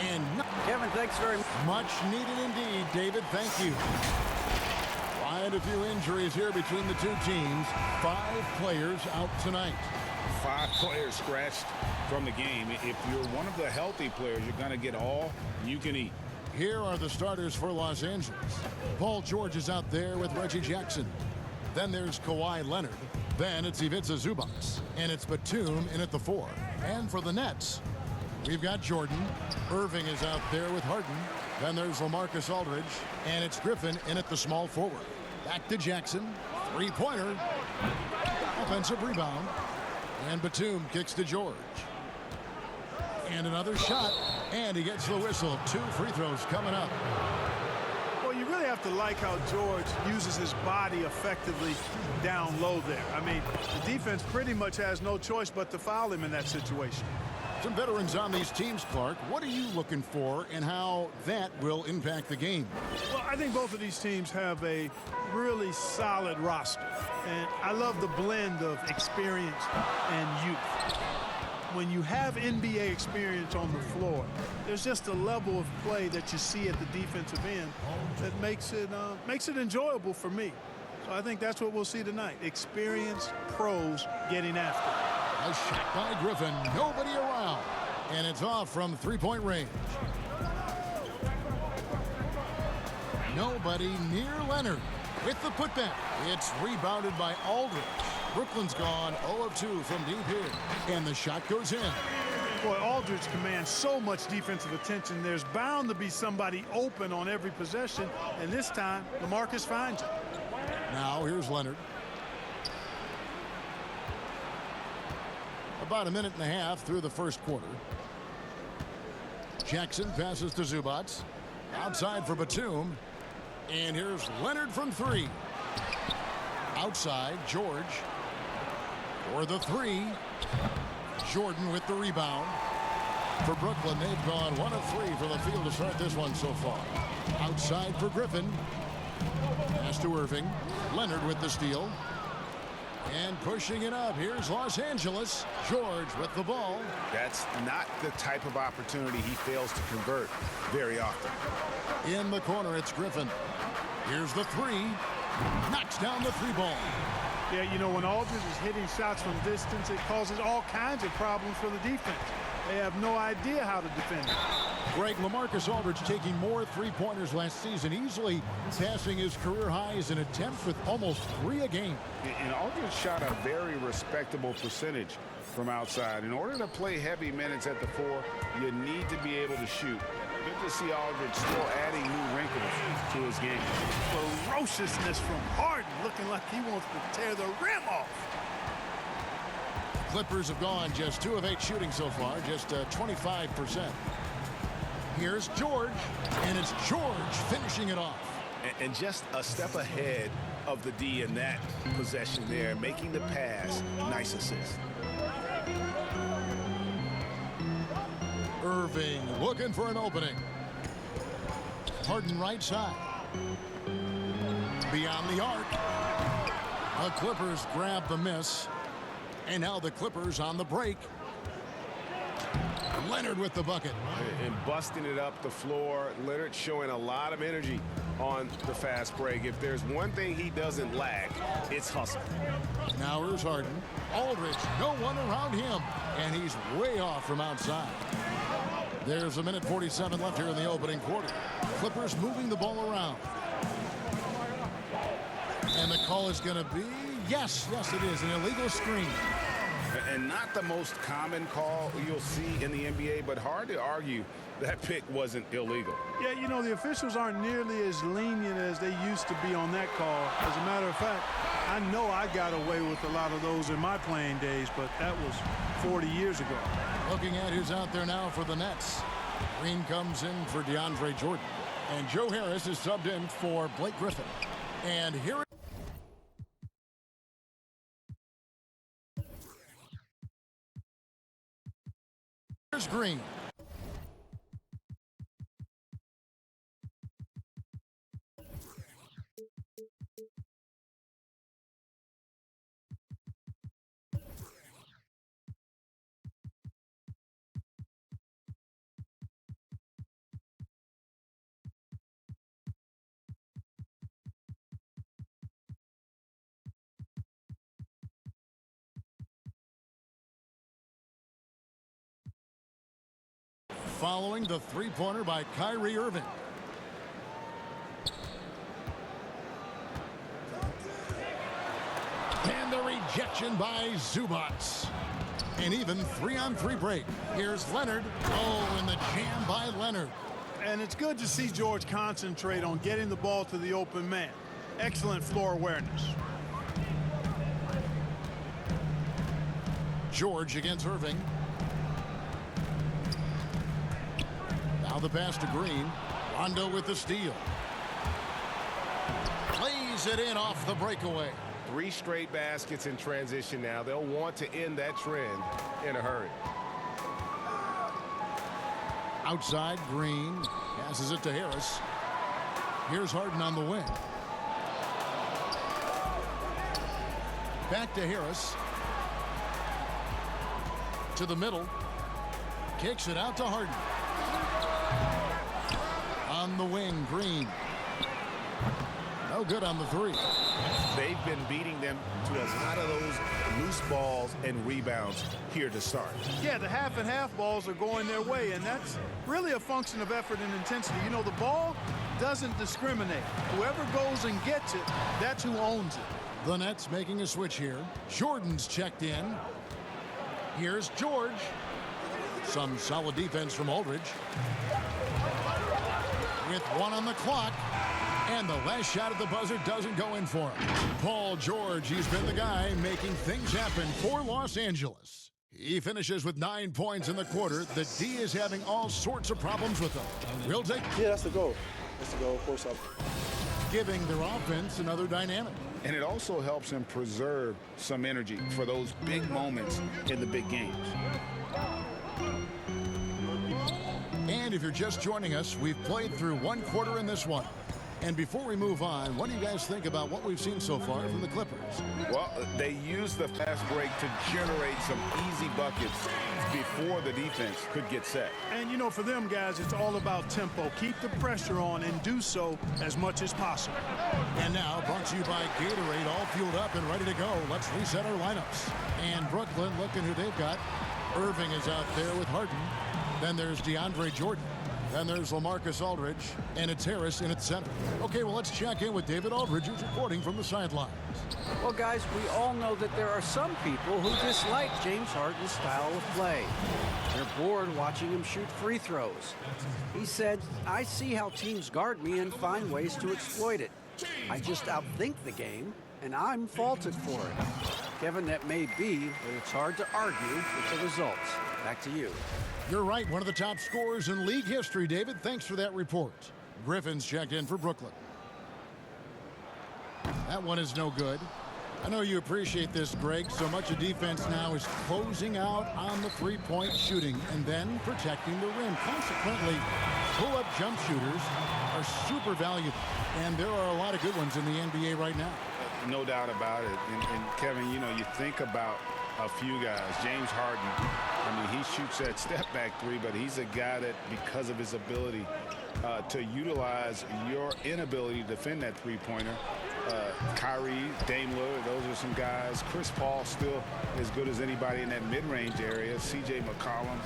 And Kevin, thanks very much. Much needed indeed, David. Thank you. Quite a few injuries here between the two teams. 5 players out tonight. 5 players scratched from the game. If you're one of the healthy players, you're going to get all you can eat. Here are the starters for Los Angeles. Paul George is out there with Reggie Jackson. Then there's Kawhi Leonard. Then it's Ivica Zubac. And it's Batum in at the 4. And for the Nets, we've got Jordan. Irving is out there with Harden. Then there's LaMarcus Aldridge. And it's Griffin in at the small forward. Back to Jackson. 3-pointer. Offensive rebound. And Batum kicks to George. And another shot. And he gets the whistle. 2 free throws coming up. Well, you really have to like how George uses his body effectively down low there. I mean, the defense pretty much has no choice but to foul him in that situation. Some veterans on these teams, Clark. What are you looking for and how that will impact the game? Well, I think both of these teams have a really solid roster. And I love the blend of experience and youth. When you have NBA experience on the floor, there's just a level of play that you see at the defensive end that makes it enjoyable for me. So I think that's what we'll see tonight. Experienced pros getting after it. A shot by Griffin. Nobody around. And it's off from 3-point range. Nobody near Leonard with the putback. It's rebounded by Aldridge. Brooklyn's gone 0 of 2 from deep here. And the shot goes in. Boy, Aldridge commands so much defensive attention. There's bound to be somebody open on every possession. And this time, LaMarcus finds it. Now here's Leonard. About a minute and a half through the first quarter. Jackson passes to Zubac. Outside for Batum. And here's Leonard from 3. Outside, George. For the 3. Jordan with the rebound. For Brooklyn, they've gone 1 of 3 from the field to start this one so far. Outside for Griffin. Pass to Irving. Leonard with the steal. And pushing it up. Here's Los Angeles. George with the ball. That's not the type of opportunity he fails to convert very often. In the corner, it's Griffin. Here's the 3. Knocks down the 3-ball. Yeah, you know, when Aldridge is hitting shots from distance, it causes all kinds of problems for the defense. They have no idea how to defend it. Greg, LaMarcus Aldridge taking more 3-pointers last season, easily passing his career highs in attempts with almost 3 a game. And Aldridge shot a very respectable percentage from outside. In order to play heavy minutes at the 4, you need to be able to shoot. Good to see Aldridge still adding new wrinkles to his game. Ferociousness from Harden, looking like he wants to tear the rim off. Clippers have gone just 2 of 8 shooting so far, just 25%. Here's George, and it's George finishing it off. And just a step ahead of the D in that possession there, making the pass. Nice assist. Irving looking for an opening. Harden right side. Beyond the arc. The Clippers grab the miss. And now the Clippers on the break. Leonard with the bucket. And busting it up the floor. Leonard showing a lot of energy on the fast break. If there's one thing he doesn't lack, it's hustle. Now here's Harden. Aldridge, no one around him. And he's way off from outside. There's a minute 47 left here in the opening quarter. Clippers moving the ball around. And the call is going to be, yes, it is, an illegal screen. And not the most common call you'll see in the NBA, but hard to argue that pick wasn't illegal. Yeah, you know, the officials aren't nearly as lenient as they used to be on that call. As a matter of fact, I know I got away with a lot of those in my playing days, but that was 40 years ago. Looking at who's out there now for the Nets. Green comes in for DeAndre Jordan. And Joe Harris is subbed in for Blake Griffin. And here here's Green. following the three-pointer by Kyrie Irving. And the rejection by Zubats. An even 3-on-3 break. Here's Leonard. Oh, and the jam by Leonard. And it's good to see George concentrate on getting the ball to the open man. Excellent floor awareness. George against Irving. Now the pass to Green. Rondo with the steal. Plays it in off the breakaway. 3 straight baskets in transition now. They'll want to end that trend in a hurry. Outside, Green passes it to Harris. Here's Harden on the wing. Back to Harris. To the middle. Kicks it out to Harden. On the wing, Green. No good on the three. They've been beating them to a lot of those loose balls and rebounds here to start. Yeah, the half and half balls are going their way, and that's really a function of effort and intensity. You know, the ball doesn't discriminate. Whoever goes and gets it, that's who owns it. The Nets making a switch here. Jordan's checked in. Here's George. Some solid defense from Aldridge. With 1 on the clock. And the last shot at the buzzer doesn't go in for him. Paul George, he's been the guy making things happen for Los Angeles. He finishes with 9 points in the quarter. The D is having all sorts of problems with him. We'll take. Yeah, that's the goal. That's the goal, of course. Giving their offense another dynamic. And it also helps him preserve some energy for those big moments in the big games. And if you're just joining us, we've played through 1 quarter in this one. And before we move on, what do you guys think about what we've seen so far from the Clippers? Well, they used the fast break to generate some easy buckets before the defense could get set. And, you know, for them guys, it's all about tempo. Keep the pressure on and do so as much as possible. And now, brought to you by Gatorade, all fueled up and ready to go. Let's reset our lineups. And Brooklyn, looking who they've got. Irving is out there with Harden. Then there's DeAndre Jordan. Then there's LaMarcus Aldridge, and it's Harris in its center. Okay, well, let's check in with David Aldridge, who's reporting from the sidelines. Well, guys, we all know that there are some people who dislike James Harden's style of play. They're bored watching him shoot free throws. He said, "I see how teams guard me and find ways to exploit it. I just outthink the game, and I'm faulted for it." Kevin, that may be, but it's hard to argue with the results. Back to you. You're right, one of the top scorers in league history, David. Thanks for that report. Griffin's checked in for Brooklyn. That one is no good. I know you appreciate this, Greg. So much of defense now is closing out on the three-point shooting and then protecting the rim. Consequently, pull-up jump shooters are super valuable, and there are a lot of good ones in the NBA right now. No doubt about it. And Kevin, you know, you think about a few guys. James Harden, I mean, he shoots that step-back three, but he's a guy that, because of his ability to utilize your inability to defend that three-pointer, Kyrie, Dame Lillard, those are some guys. Chris Paul still as good as anybody in that mid-range area. C.J. McCollum.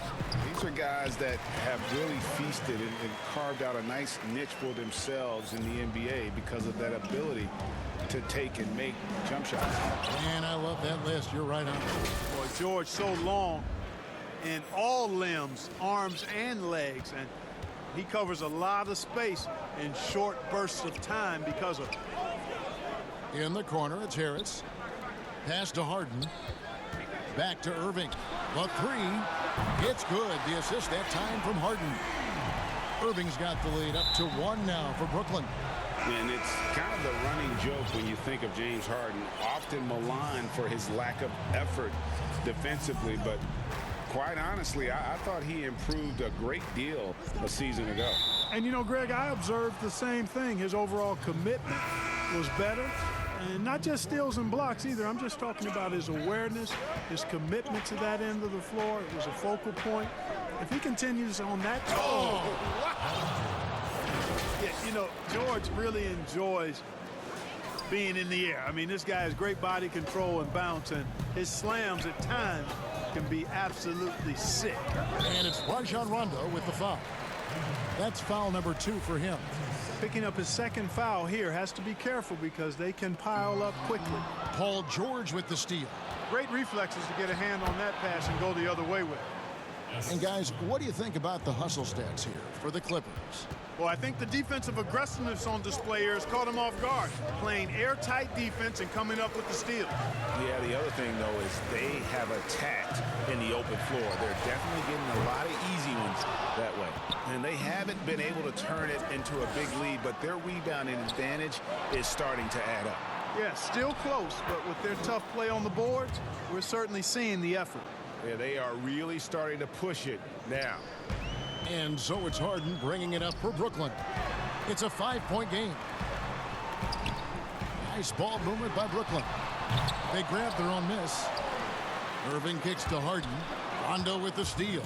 These are guys that have really feasted and carved out a nice niche for themselves in the NBA because of that ability to take and make jump shots. And I love that list. You're right on. Boy, George so long in all limbs, arms and legs, and he covers a lot of space in short bursts of time because of it. In the corner, it's Harris. Pass to Harden. Back to Irving. The three. It's good. The assist that time from Harden. Irving's got the lead up to 1 now for Brooklyn. And it's kind of the running joke when you think of James Harden, often maligned for his lack of effort defensively, but quite honestly, I thought he improved a great deal a season ago. And you know, Greg, I observed the same thing. His overall commitment was better. And not just steals and blocks either. I'm just talking about his awareness, his commitment to that end of the floor. It was a focal point. If he continues on that... Yeah, you know, George really enjoys being in the air. I mean, this guy has great body control and bounce, and his slams at times can be absolutely sick. And it's Rajon Rondo with the foul. That's foul number 2 for him. Picking up his second foul here, has to be careful because they can pile up quickly. Paul George with the steal. Great reflexes to get a hand on that pass and go the other way with it. And guys, what do you think about the hustle stats here for the Clippers? Well, I think the defensive aggressiveness on display here has caught him off guard, playing airtight defense and coming up with the steal. Yeah, the other thing, though, is they have attacked in the open floor. They're definitely getting a lot of easy ones that way. And they haven't been able to turn it into a big lead, but their rebounding advantage is starting to add up. Yeah, still close, but with their tough play on the boards, we're certainly seeing the effort. Yeah, they are really starting to push it now. And so it's Harden bringing it up for Brooklyn. It's a 5-point game. Nice ball movement by Brooklyn. They grab their own miss. Irving kicks to Harden. Rondo with the steal.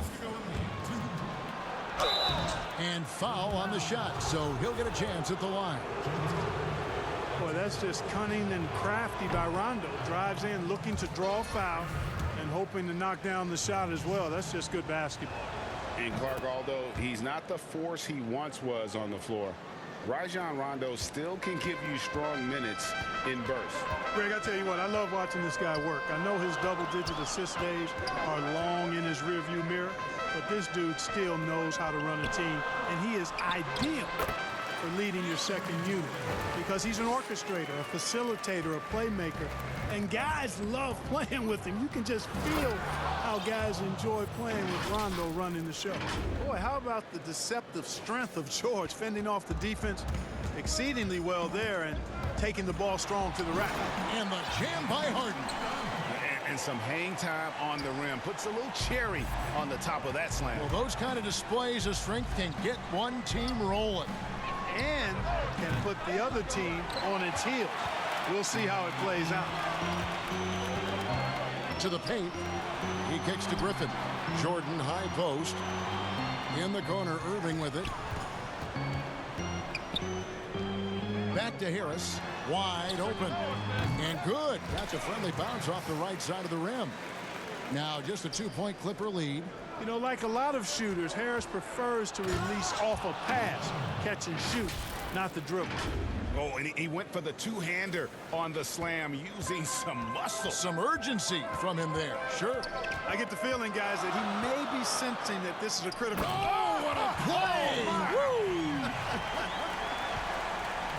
And foul on the shot, so he'll get a chance at the line. Boy, that's just cunning and crafty by Rondo. Drives in, looking to draw a foul, and hoping to knock down the shot as well. That's just good basketball. And Clark, although he's not the force he once was on the floor, Rajon Rondo still can give you strong minutes in bursts. Greg, I tell you what, I love watching this guy work. I know his double-digit assist days are long in his rearview mirror, but this dude still knows how to run a team, and he is ideal for leading your second unit because he's an orchestrator, a facilitator, a playmaker, and guys love playing with him. You can just feel how guys enjoy playing with Rondo running the show. Boy, how about the deceptive strength of George fending off the defense exceedingly well there and taking the ball strong to the rack. And the jam by Harden. And some hang time on the rim. Puts a little cherry on the top of that slam. Well, those kind of displays of strength can get one team rolling. And can put the other team on its heels. We'll see how it plays out. To the paint. He kicks to Griffin. Jordan high post. In the corner, Irving with it. Back to Harris. Wide open. And good. That's a friendly bounce off the right side of the rim. Now just a 2-point Clipper lead. You know, like a lot of shooters, Harris prefers to release off a pass, catch and shoot, not the dribble. Oh, and he went for the two-hander on the slam using some muscle. Some urgency from him there. Sure. I get the feeling, guys, that he may be sensing that this is a critical. Oh, what a play!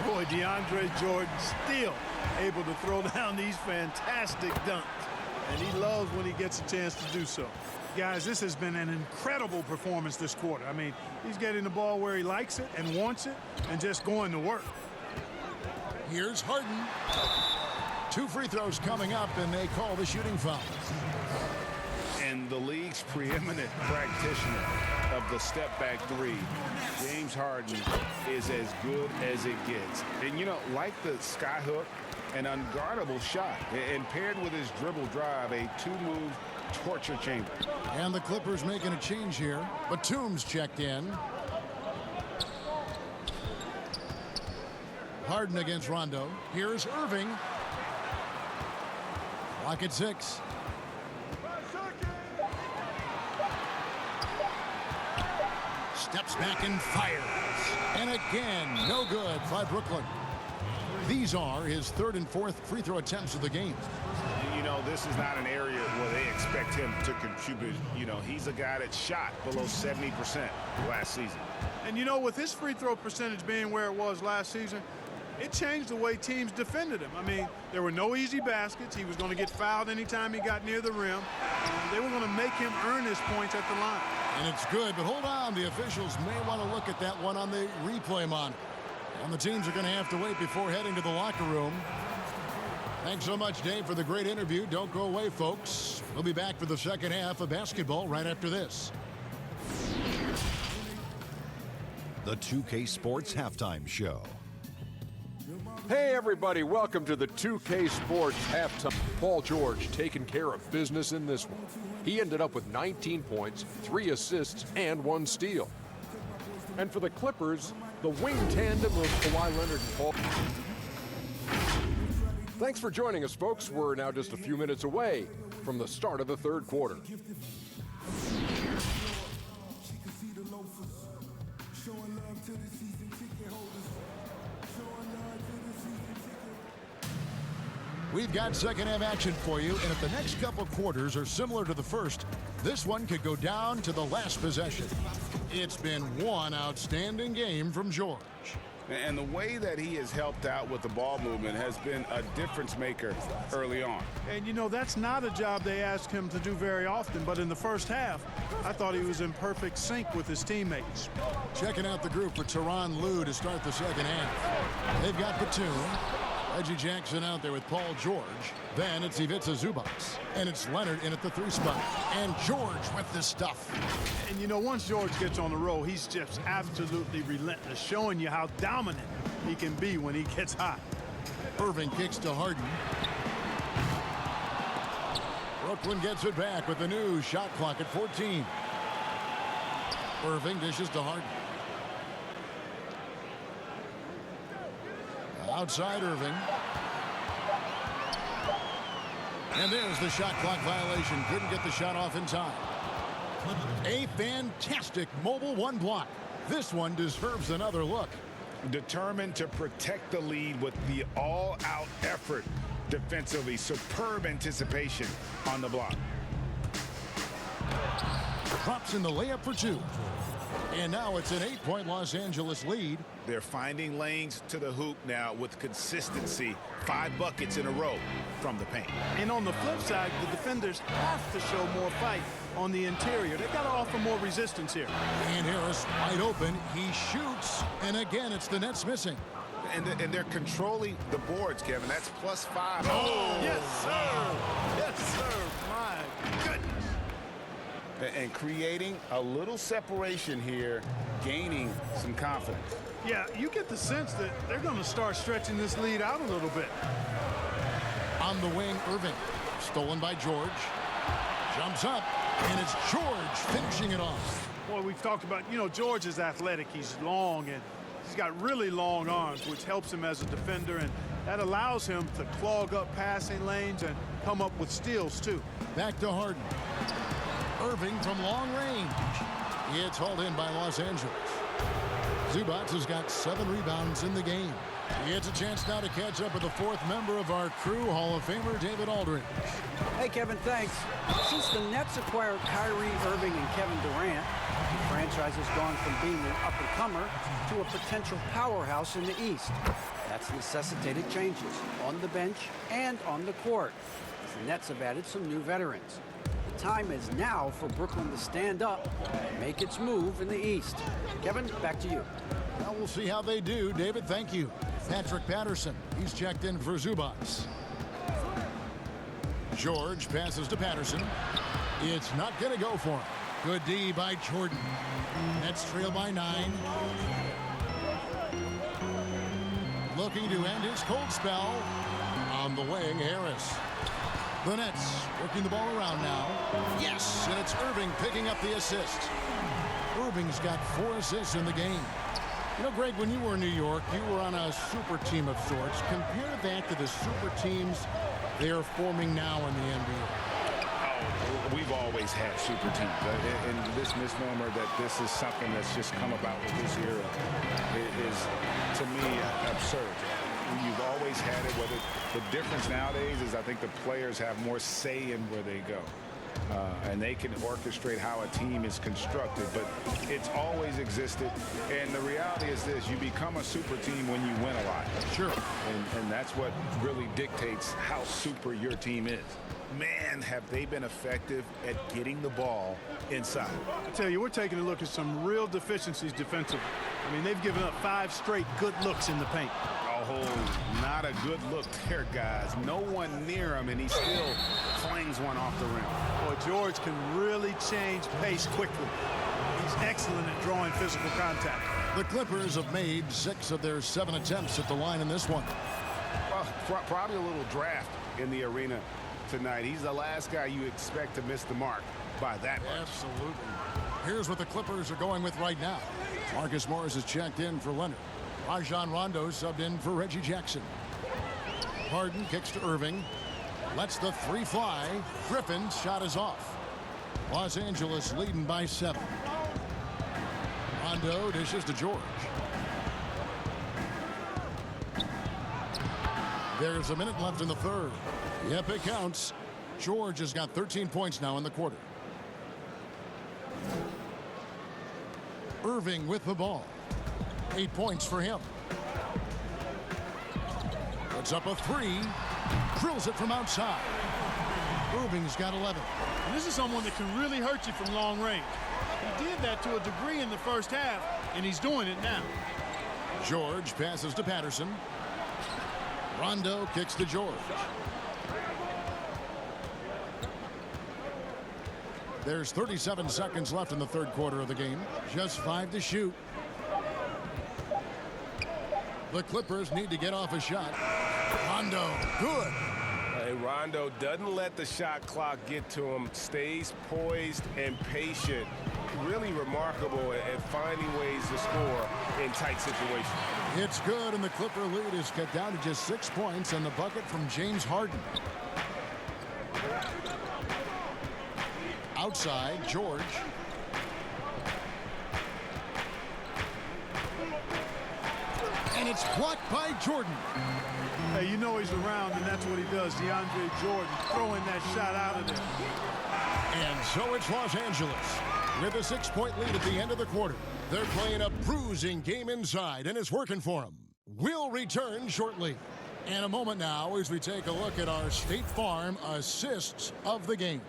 Woo! Boy, DeAndre Jordan still able to throw down these fantastic dunks. And he loves when he gets a chance to do so. Guys, this has been an incredible performance this quarter. I mean, he's getting the ball where he likes it and wants it and just going to work. Here's Harden. 2 free throws coming up, and they call the shooting foul. And the league's preeminent practitioner of the step-back three, James Harden, is as good as it gets. And, you know, like the skyhook, an unguardable shot, and paired with his dribble drive, a 2-move torture chamber. And the Clippers making a change here. Batum's checked in. Harden against Rondo. Here's Irving. Clock at 6. Steps back and fires. And again, no good by Brooklyn. These are his 3rd and 4th free throw attempts of the game. You know, this is not an area where they expect him to contribute. You know, he's a guy that shot below 70% last season. And, you know, with his free throw percentage being where it was last season, it changed the way teams defended him. I mean, there were no easy baskets. He was going to get fouled anytime he got near the rim. They were going to make him earn his points at the line. And it's good, but hold on. The officials may want to look at that one on the replay monitor. And the teams are going to have to wait before heading to the locker room. Thanks so much, Dave, for the great interview. Don't go away, folks. We'll be back for the second half of basketball right after this. The 2K Sports Halftime Show. Hey everybody, welcome to the 2K Sports Halftime. Paul George taking care of business in this one. He ended up with 19 points, 3 assists, and 1 steal. And for the Clippers, the wing tandem of Kawhi Leonard and Paul. Thanks for joining us, folks. We're now just a few minutes away from the start of the third quarter. We've got second half action for you, and if the next couple quarters are similar to the first, this one could go down to the last possession. It's been one outstanding game from George. And the way that he has helped out with the ball movement has been a difference maker early on. And, you know, that's not a job they ask him to do very often, but in the first half, I thought he was in perfect sync with his teammates. Checking out the group for Tyronn Lue to start the second half. They've got Batum, Reggie Jackson out there with Paul George. Then it's Ivica Zubac. And it's Leonard in at the 3 spot. And George with the stuff. And, you know, once George gets on the roll, he's just absolutely relentless, showing you how dominant he can be when he gets hot. Irving kicks to Harden. Brooklyn gets it back with the new shot clock at 14. Irving dishes to Harden. Outside Irving. And there's the shot clock violation. Couldn't get the shot off in time. A fantastic mobile one block. This one deserves another look. Determined to protect the lead with the all-out effort defensively. Superb anticipation on the block. Drops in the layup for 2. And now it's an 8-point Los Angeles lead. They're finding lanes to the hoop now with consistency. 5 buckets in a row from the paint. And on the flip side, the defenders have to show more fight on the interior. They've got to offer more resistance here. And Harris wide open. He shoots. And again, it's the Nets missing. And they're controlling the boards, Kevin. That's +5. Oh, yes, sir. Yes, sir. My goodness. And creating a little separation here, gaining some confidence. Yeah, you get the sense that they're going to start stretching this lead out a little bit. On the wing, Irving. Stolen by George. Jumps up, and it's George finishing it off. Boy, we've talked about, you know, George is athletic. He's long, and he's got really long arms, which helps him as a defender, and that allows him to clog up passing lanes and come up with steals, too. Back to Harden. Irving from long range. It's hauled in by Los Angeles. Zubac has got 7 rebounds in the game. It's a chance now to catch up with the 4th member of our crew, Hall of Famer David Aldridge. Hey, Kevin, thanks. Since the Nets acquired Kyrie Irving and Kevin Durant, the franchise has gone from being an up-and-comer to a potential powerhouse in the East. That's necessitated changes on the bench and on the court. The Nets have added some new veterans. The time is now for Brooklyn to stand up and make its move in the East. Kevin, back to you. Well, we'll see how they do. David, thank you. Patrick Patterson, he's checked in for Zubac. George passes to Patterson. It's not going to go for him. Good D by Jordan. Nets trail by 9. Looking to end his cold spell. On the wing, Harris. The Nets working the ball around now. Yes, and it's Irving picking up the assist. Irving's got 4 assists in the game. You know, Greg, when you were in New York, you were on a super team of sorts. Compare that to the super teams they are forming now in the NBA. Oh, we've always had super teams. And this misnomer that this is something that's just come about with this era is, to me, absurd. You've always had it. Whether the difference nowadays is I think the players have more say in where they go. And they can orchestrate how a team is constructed, but it's always existed. And the reality is this: you become a super team when you win a lot. Sure. And that's what really dictates how super your team is. Man, have they been effective at getting the ball inside. I tell you, we're taking a look at some real deficiencies defensively. I mean, they've given up 5 straight good looks in the paint. Oh, not a good look there, guys. No one near him, and he still flings one off the rim. Boy, George can really change pace quickly. He's excellent at drawing physical contact. The Clippers have made 6 of their 7 attempts at the line in this one. Well, probably a little draft in the arena tonight. He's the last guy you expect to miss the mark by that much. Absolutely. Here's what the Clippers are going with right now. Marcus Morris is checked in for Leonard. Rajon Rondo subbed in for Reggie Jackson. Harden kicks to Irving. Lets the three fly. Griffin's shot is off. Los Angeles leading by 7. Rondo dishes to George. There's a minute left in the third. Yep, it counts. George has got 13 points now in the quarter. Irving with the ball. 8 points for him. Puts up a 3. Drills it from outside. Irving's got 11. And this is someone that can really hurt you from long range. He did that to a degree in the first half, and he's doing it now. George passes to Patterson. Rondo kicks to George. There's 37 seconds left in the third quarter of the game. Just 5 to shoot. The Clippers need to get off a shot. Rondo, good. Hey, Rondo doesn't let the shot clock get to him. Stays poised and patient. Really remarkable at finding ways to score in tight situations. It's good, and the Clipper lead is cut down to just 6 points, and the bucket from James Harden. Outside, George. And it's blocked by Jordan. Hey, you know he's around, and that's what he does. DeAndre Jordan throwing that shot out of there. And so it's Los Angeles with a 6-point lead at the end of the quarter. They're playing a bruising game inside, and it's working for them. We'll return shortly. In a moment now as we take a look at our State Farm assists of the game.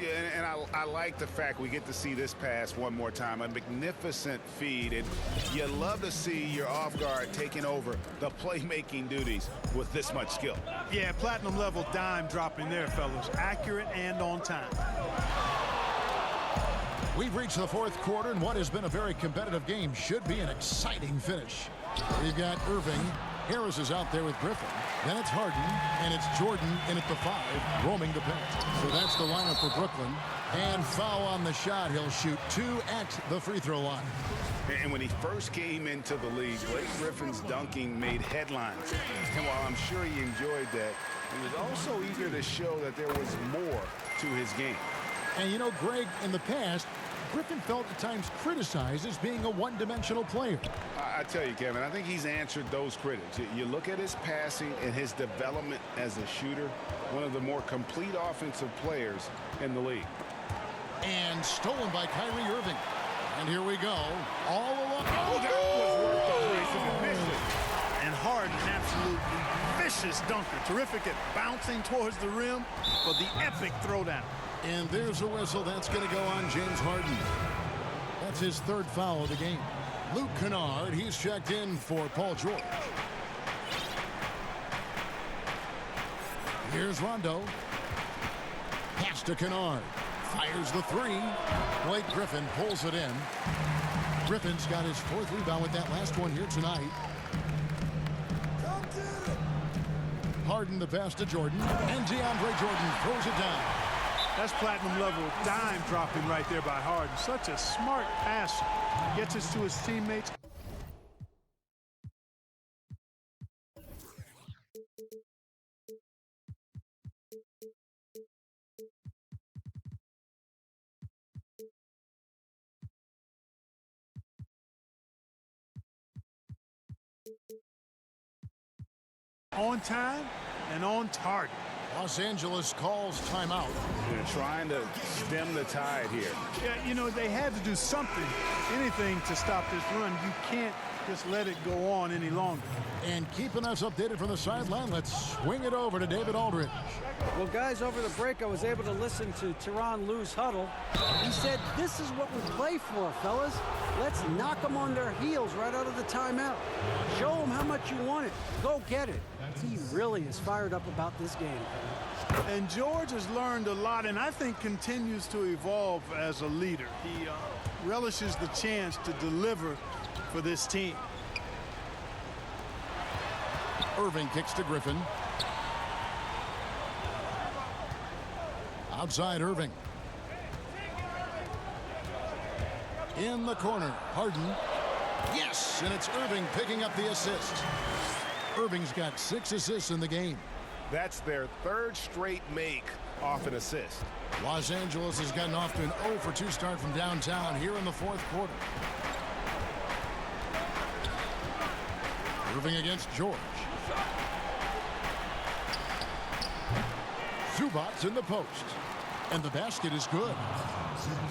Yeah, and I like the fact we get to see this pass one more time. A magnificent feed, and you love to see your off guard taking over the playmaking duties with this much skill. Yeah, platinum level dime dropping there, fellas. Accurate and on time. We've reached the fourth quarter, and what has been a very competitive game should be an exciting finish. We've got Irving. Harris is out there with Griffin. Then it's Harden, and it's Jordan in at the 5, roaming the paint. So that's the lineup for Brooklyn. And foul on the shot. He'll shoot 2 at the free throw line. And when he first came into the league, Blake Griffin's dunking made headlines. And while I'm sure he enjoyed that, he was also eager to show that there was more to his game. And you know, Greg, in the past, Griffin felt at times criticized as being a one-dimensional player. I tell you, Kevin, I think he's answered those critics. You look at his passing and his development as a shooter, one of the more complete offensive players in the league. And stolen by Kyrie Irving. And here we go, all along. Oh, that was worth the price of admission. And Harden, an absolutely vicious dunker. Terrific at bouncing towards the rim for the epic throwdown. And there's a whistle. That's going to go on James Harden. That's his 3rd foul of the game. Luke Kennard, he's checked in for Paul George. Here's Rondo. Pass to Kennard. Fires the 3. Blake Griffin pulls it in. Griffin's got his 4th rebound with that last one here tonight. Harden the pass to Jordan. And DeAndre Jordan throws it down. That's platinum level dime dropping right there by Harden. Such a smart passer. Gets us to his teammates. On time and on target. Los Angeles calls timeout. They're trying to stem the tide here. Yeah, you know, they had to do something, anything to stop this run. You can't just let it go on any longer. And keeping us updated from the sideline, let's swing it over to David Aldridge. Well, guys, over the break, I was able to listen to Tyronn Lue's huddle. He said, this is what we play for, fellas. Let's knock them on their heels right out of the timeout. Show them how much you want it. Go get it. He really is fired up about this game. And George has learned a lot, and I think continues to evolve as a leader. He relishes the chance to deliver for this team. Irving kicks to Griffin. Outside Irving. In the corner, Harden. Yes, and it's Irving picking up the assist. Irving's got 6 assists in the game. That's their 3rd straight make off an assist. Los Angeles has gotten off to an 0 for 2 start from downtown here in the 4th quarter. Irving against George. Zubats in the post. And the basket is good.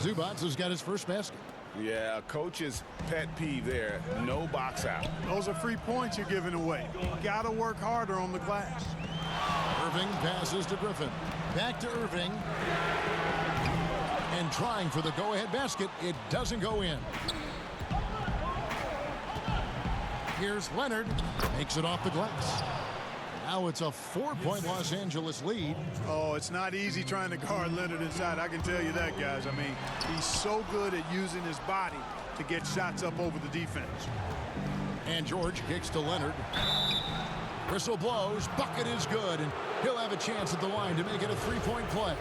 Zubats has got his first basket. Yeah, coach's pet peeve there. No box out. Those are free points you're giving away. You got to work harder on the glass. Irving passes to Griffin. Back to Irving. And trying for the go-ahead basket. It doesn't go in. Here's Leonard. Makes it off the glass. Now it's a 4-point Los Angeles lead. Oh, it's not easy trying to guard Leonard inside. I can tell you that, guys. I mean, he's so good at using his body to get shots up over the defense. And George kicks to Leonard. Whistle blows. Bucket is good. And he'll have a chance at the line to make it a 3-point play.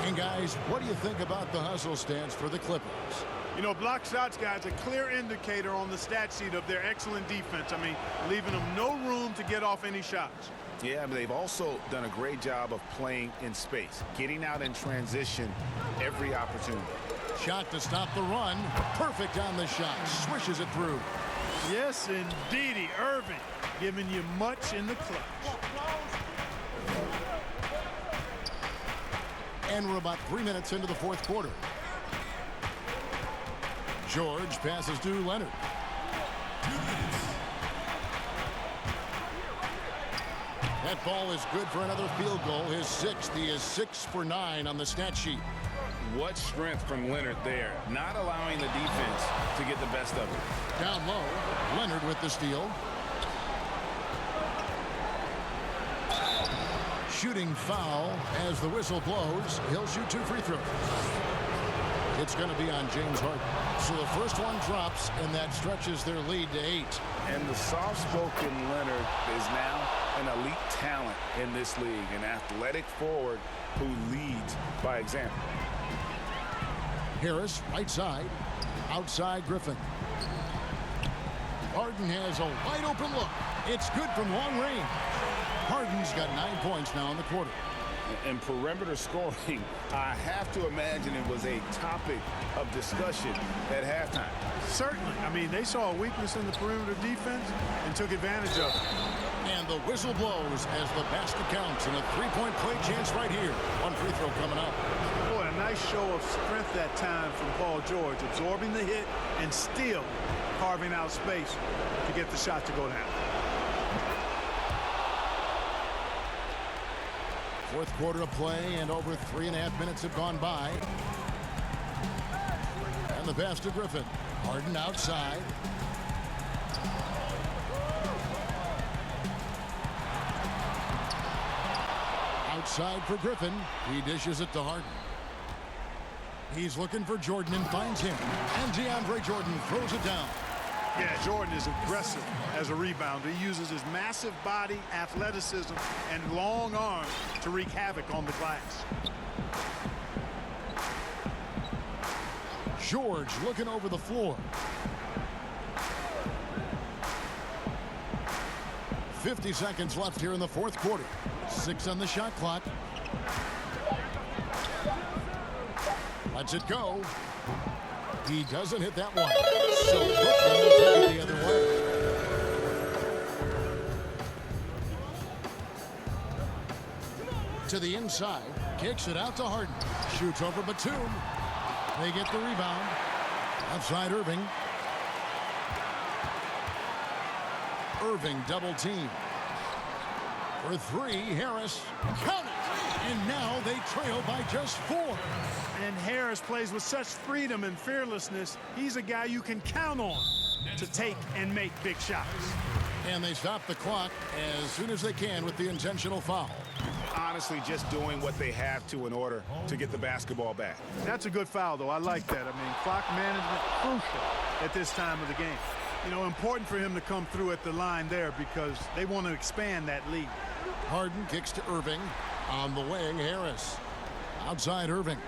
And, guys, what do you think about the hustle stance for the Clippers? You know, block shots, guys, a clear indicator on the stat sheet of their excellent defense. I mean, leaving them no room to get off any shots. Yeah, but they've also done a great job of playing in space, getting out in transition every opportunity. Shot to stop the run. Perfect on the shot. Swishes it through. Yes, indeedy. Irving giving you much in the clutch. And we're about 3 minutes into the 4th quarter. George passes to Leonard. That ball is good for another field goal. His 6th. He is 6 for 9 on the stat sheet. What strength from Leonard there, not allowing the defense to get the best of it. Down low, Leonard with the steal. Shooting foul as the whistle blows. He'll shoot 2 free throws. It's going to be on James Harden. So the first one drops, and that stretches their lead to 8. And the soft-spoken Leonard is now an elite talent in this league, an athletic forward who leads by example. Harris, right side. Outside Griffin. Harden has a wide open look. It's good from long range. Harden's got 9 points now in the quarter. And perimeter scoring, I have to imagine it was a topic of discussion at halftime. Certainly. I mean, they saw a weakness in the perimeter defense and took advantage of it. And the whistle blows as the basket counts, and a 3-point play chance right here. 1 free throw coming up. Boy, a nice show of strength that time from Paul George, absorbing the hit and still carving out space to get the shot to go down. 4th quarter of play, and over 3.5 minutes have gone by. And the pass to Griffin. Harden outside. Outside for Griffin. He dishes it to Harden. He's looking for Jordan and finds him. And DeAndre Jordan throws it down. Yeah, Jordan is aggressive as a rebounder. He uses his massive body, athleticism, and long arms to wreak havoc on the glass. George looking over the floor. 50 seconds left here in the 4th quarter. 6 on the shot clock. Lets it go. He doesn't hit that one. So Brooklyn will take it the other way. To the inside. Kicks it out to Harden. Shoots over Batum. They get the rebound. Outside Irving. Irving double team. For 3, Harris. Count it! And now they trail by just 4. And Harris plays with such freedom and fearlessness. He's a guy you can count on to take and make big shots. And they stop the clock as soon as they can with the intentional foul. Honestly, just doing what they have to in order to get the basketball back. That's a good foul, though. I like that. I mean, clock management crucial at this time of the game. You know, important for him to come through at the line there because they want to expand that lead. Harden kicks to Irving. On the wing, Harris. Outside Irving.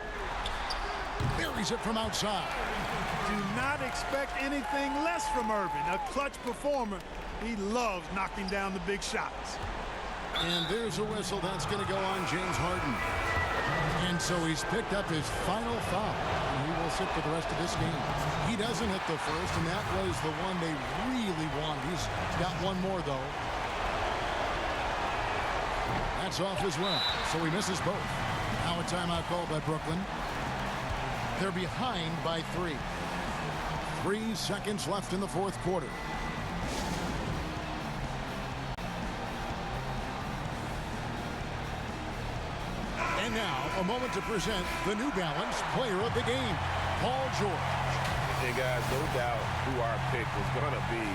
Buries it from outside. Do not expect anything less from Irving. A clutch performer He loves knocking down the big shots. And there's a whistle that's going to go on James Harden. And so he's picked up his final foul. And he will sit for the rest of this game. He doesn't hit the first, and that was the one they really wanted. He's got one more, though. That's off as well, so he misses both. Now a timeout called by Brooklyn. They're behind by 3. 3 seconds left in the fourth quarter. And now, a moment to present the New Balance Player of the Game, Paul George. Hey, guys, no doubt who our pick was going to be.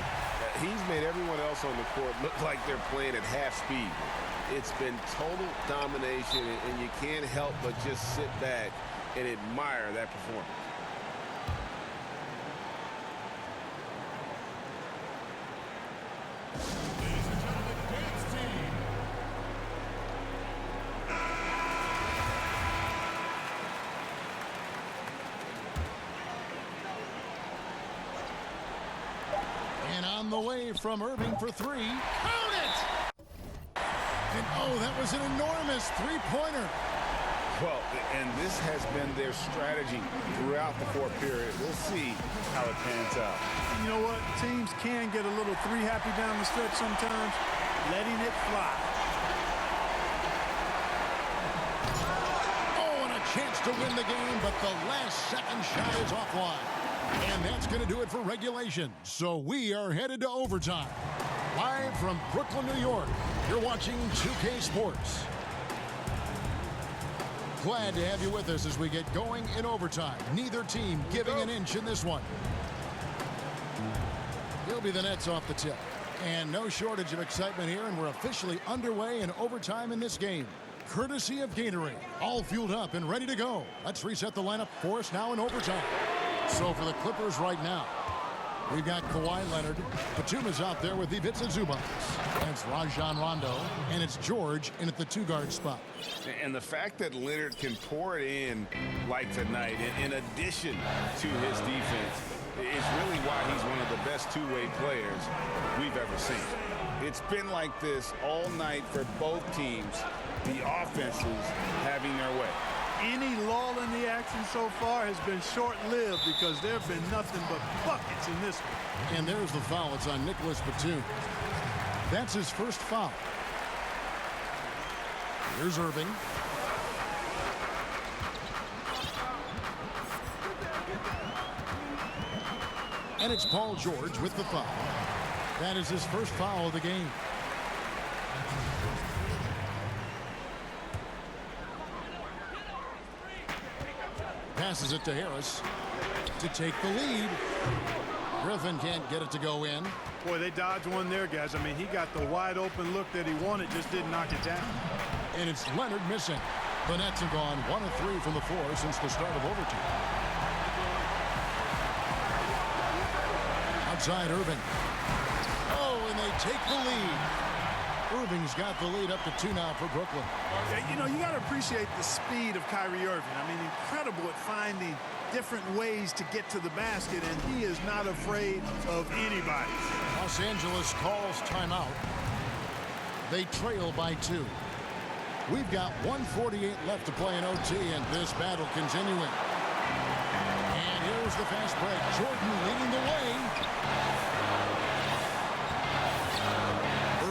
He's made everyone else on the court look like they're playing at half speed. It's been total domination, and you can't help but just sit back and admire that performance. And on the way from Irving for 3. Count it! And oh, that was an enormous three-pointer. Well, and this has been their strategy throughout the fourth period. We'll see how it pans out. You know what? Teams can get a little three-happy down the stretch sometimes, letting it fly. Oh, and a chance to win the game, but the last second shot is offline. And that's going to do it for regulation. So we are headed to overtime. Live from Brooklyn, New York, you're watching 2K Sports. Glad to have you with us as we get going in overtime. Neither team giving an inch in this one. He'll be the Nets off the tip. And no shortage of excitement here, and we're officially underway in overtime in this game. Courtesy of Gatorade, all fueled up and ready to go. Let's reset the lineup for us now in overtime. So for the Clippers right now, we've got Kawhi Leonard. Batuma's out there with Ivica Zubac. And it's Rajon Rondo. And it's George in at the 2-guard spot. And the fact that Leonard can pour it in like tonight, in addition to his defense, is really why he's one of the best two-way players we've ever seen. It's been like this all night for both teams, the offenses having their way. Any lull in the action so far has been short-lived because there have been nothing but buckets in this one. And there's the foul. It's on Nicholas Batum. That's his first foul. Here's Irving. And it's Paul George with the foul. That is his first foul of the game. Passes it to Harris to take the lead. Griffin can't get it to go in. Boy, they dodged one there, guys. I mean, he got the wide open look that he wanted, just didn't knock it down. And it's Leonard missing. The Nets have gone 1 of 3 from the floor since the start of overtime. Outside Irving. Oh, and they take the lead. Irving's got the lead up to 2 now for Brooklyn. You know, you got to appreciate the speed of Kyrie Irving. I mean, incredible at finding different ways to get to the basket, and he is not afraid of anybody. Los Angeles calls timeout. They trail by 2. We've got 1:48 left to play in OT, and this battle continuing. And here's the fast break. Jordan leading the way.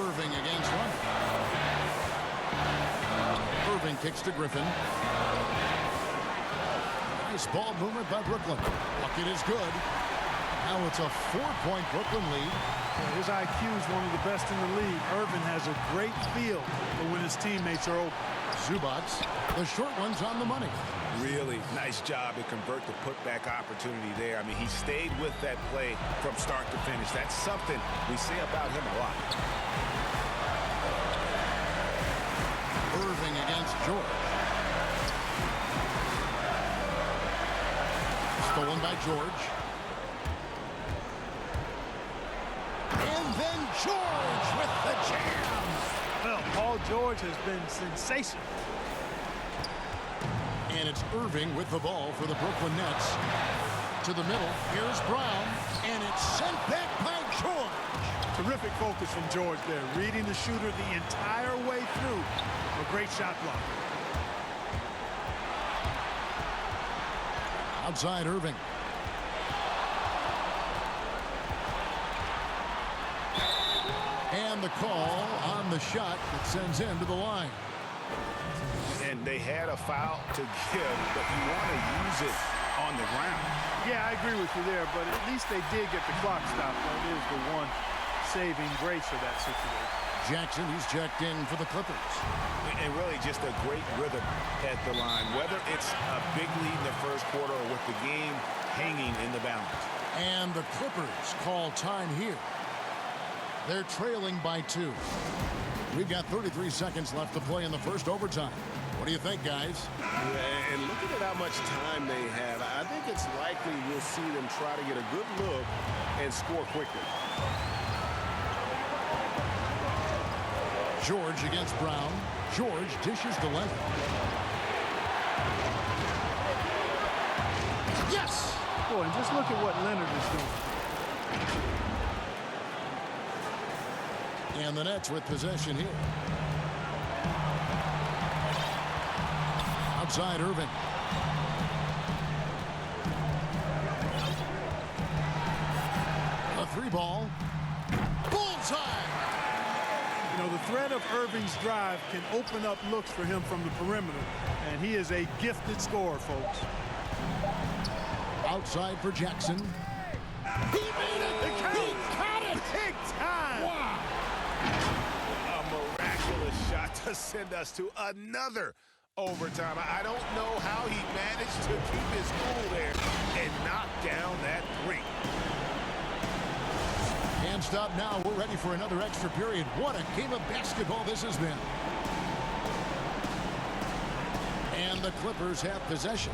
Irving against Leonard. Irving kicks to Griffin. Nice ball movement by Brooklyn. Bucket is good. Now it's a 4-point Brooklyn lead. His IQ is one of the best in the league. Irvin has a great feel for when his teammates are open. Zubac, the short one's on the money. Really nice job to convert the putback opportunity there. I mean, he stayed with that play from start to finish. That's something we say about him a lot. Irving against George. Stolen by George. And then George with the jam. Well, Paul George has been sensational. And it's Irving with the ball for the Brooklyn Nets. To the middle, here's Brown, and it's sent back by George. Terrific focus from George there, reading the shooter the entire way through. A great shot block. Outside Irving. And the call on the shot that sends him to the line. And they had a foul to give, but you want to use it on the ground. Yeah, I agree with you there, but at least they did get the clock stopped. That is the one saving grace of that situation. Jackson, he's checked in for the Clippers. And really just a great rhythm at the line, whether it's a big lead in the first quarter or with the game hanging in the balance. And the Clippers call time here. They're trailing by 2. We've got 33 seconds left to play in the first overtime. What do you think, guys? Yeah, and looking at how much time they have, I think it's likely we'll see them try to get a good look and score quickly. George against Brown. George dishes to Leonard. Yes! Boy, and just look at what Leonard is doing. And the Nets with possession here. Outside Irving. A 3-ball. Bullseye! You know, the threat of Irving's drive can open up looks for him from the perimeter, and he is a gifted scorer, folks. Outside for Jackson. He made it! He caught it! Big time! Wow! A miraculous shot to send us to another overtime. I don't know how he managed to keep his cool there and knock down that 3. Can't stop now. We're ready for another extra period. What a game of basketball this has been. And the Clippers have possession.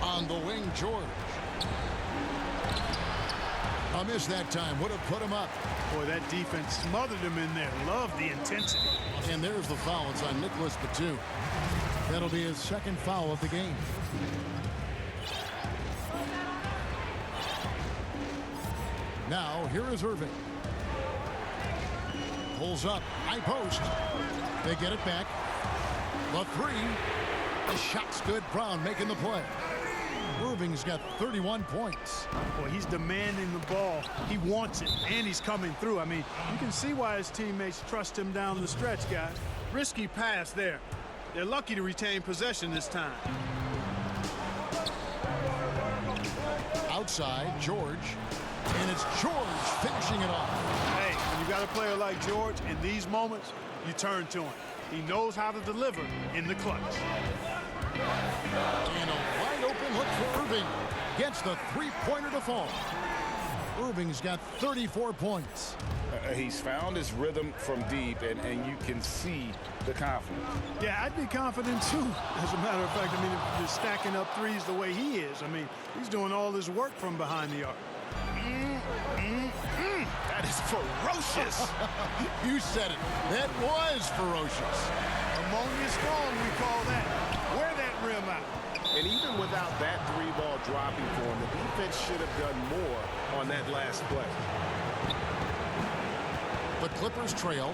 On the wing, George. A miss that time. Would have put him up. Boy, that defense smothered him in there. Love the intensity. And there's the foul. It's on Nicholas Batum. That'll be his second foul of the game. Now, here is Irving. Pulls up. High post. They get it back. The 3. The shot's good. Brown making the play. Irving's got 31 points. Boy, he's demanding the ball. He wants it, and he's coming through. I mean, you can see why his teammates trust him down the stretch, guys. Risky pass there. They're lucky to retain possession this time. Outside, George. And it's George finishing it off. Hey, when you got a player like George, in these moments, you turn to him. He knows how to deliver in the clutch. And a wide open look for Irving. Gets the 3-pointer to fall. Irving's got 34 points. He's found his rhythm from deep, and you can see the confidence. Yeah, I'd be confident too. As a matter of fact, I mean, if you're stacking up threes the way he is, I mean, he's doing all his work from behind the arc. That is ferocious. You said it. That was ferocious. Ammonia strong, we call that. Wear that rim out. And even without that 3-ball dropping for him, the defense should have done more on that last play. The Clippers trail.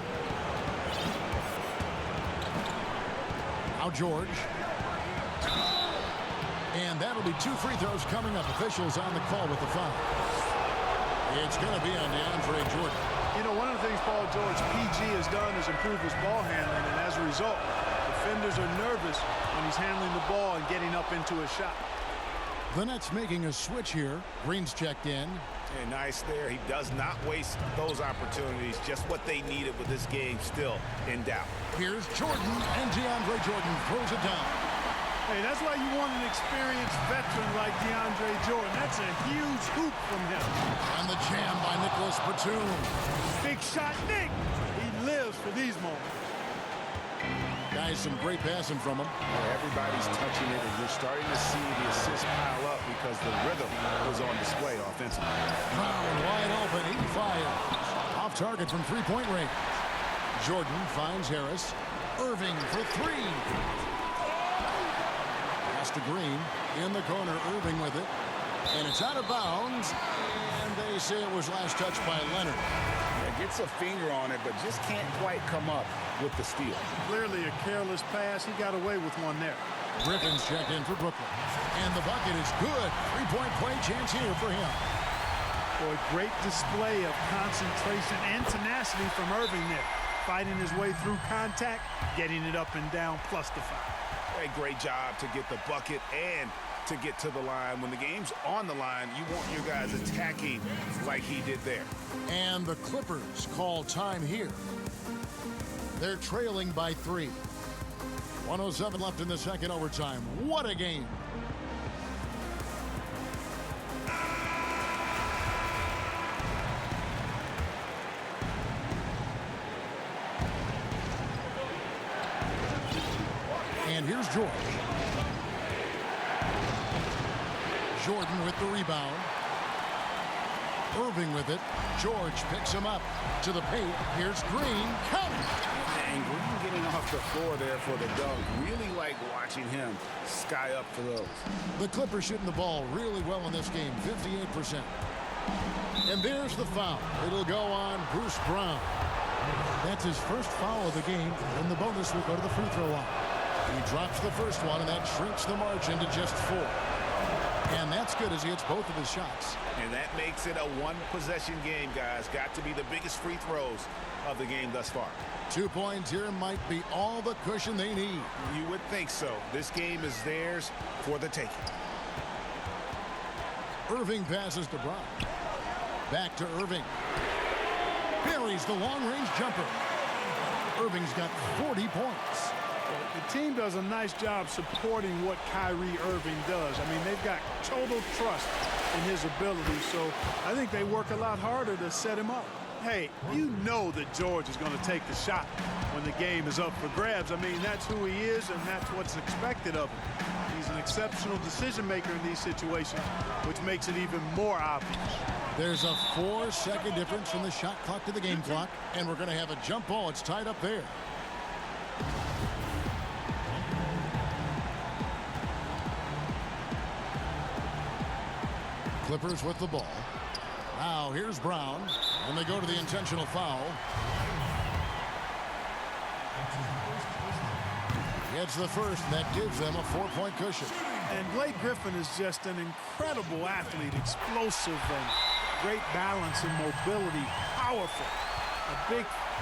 Now George. And that'll be 2 free throws coming up. Officials on the call with the foul. It's going to be on DeAndre Jordan. You know, one of the things Paul George, PG, has done is improve his ball handling, and as a result, defenders are nervous when he's handling the ball and getting up into a shot. The Nets making a switch here. Green's checked in. And nice there. He does not waste those opportunities. Just what they needed with this game still in doubt. Here's Jordan, and DeAndre Jordan throws it down. Hey, that's why you want an experienced veteran like DeAndre Jordan. That's a huge hoop from him. And the jam by Nicholas Batum. Big shot, Nick. He lives for these moments. Guys, some great passing from him. Everybody's touching it, and you're starting to see the assists pile up because the rhythm was on display offensively. Brown wide open, 85. Off target from 3-point range. Jordan finds Harris. Irving for 3. Pass to Green. In the corner, Irving with it. And it's out of bounds. And they say it was last touched by Leonard. Yeah, gets a finger on it, but just can't quite come up with the steal. Clearly a careless pass. He got away with one there. Griffin's checked in for Brooklyn. And the bucket is good. Three-point play chance here for him. Boy, great display of concentration and tenacity from Irving there. Fighting his way through contact, getting it up and down, plus the foul. A great job to get the bucket and to get to the line. When the game's on the line, you want your guys attacking like he did there. And the Clippers call time here. They're trailing by 3. 107 left in the second overtime. What a game. And here's George. Jordan with the rebound. Irving with it. George picks him up to the paint. Here's Green. Count it. And Green getting off the floor there for the dunk. Really like watching him sky up for those. The Clippers shooting the ball really well in this game, 58%. And there's the foul. It'll go on Bruce Brown. That's his first foul of the game, and the bonus will go to the free throw line. He drops the first one, and that shrinks the margin to just 4. And that's good as he hits both of his shots. And that makes it a one-possession game, guys. Got to be the biggest free throws of the game thus far. 2 points here might be all the cushion they need. You would think so. This game is theirs for the taking. Irving passes to Brown. Back to Irving. Buries the long-range jumper. Irving's got 40 points. The team does a nice job supporting what Kyrie Irving does. I mean, they've got total trust in his ability, so I think they work a lot harder to set him up. Hey, you know that George is going to take the shot when the game is up for grabs. I mean, that's who he is, and that's what's expected of him. He's an exceptional decision maker in these situations, which makes it even more obvious. There's a 4-second difference from the shot clock to the game clock, and we're going to have a jump ball. It's tied up there. Clippers with the ball. Now here's Brown, and they go to the intentional foul. Gets the first, and that gives them a 4-point cushion. And Blake Griffin is just an incredible athlete, explosive and great balance and mobility, powerful. A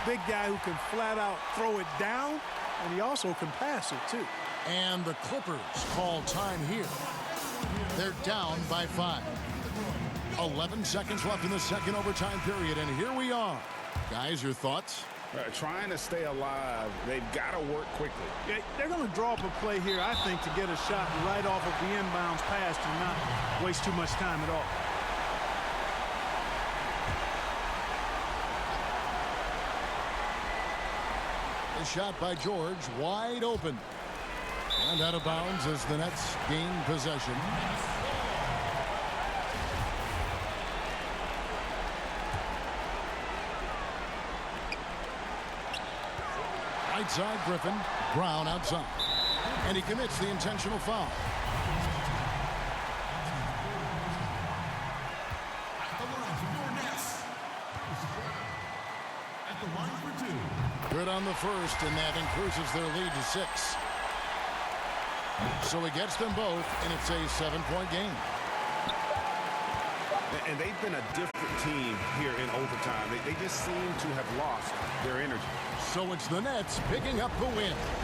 big guy who can flat out throw it down, and he also can pass it too. And the Clippers call time here. They're down by 5. 11 seconds left in the second overtime period, and here we are. Guys, your thoughts? Trying to stay alive, they've got to work quickly. Yeah, they're going to draw up a play here, I think, to get a shot right off of the inbounds pass and not waste too much time at all. The shot by George, wide open. And out of bounds as the Nets gain possession. Right side, Griffin. Brown outside. And he commits the intentional foul. Good on the first, and that increases their lead to 6. So he gets them both, and it's a 7-point game. And they've been a different team here in overtime. They just seem to have lost their energy. So it's the Nets picking up the win.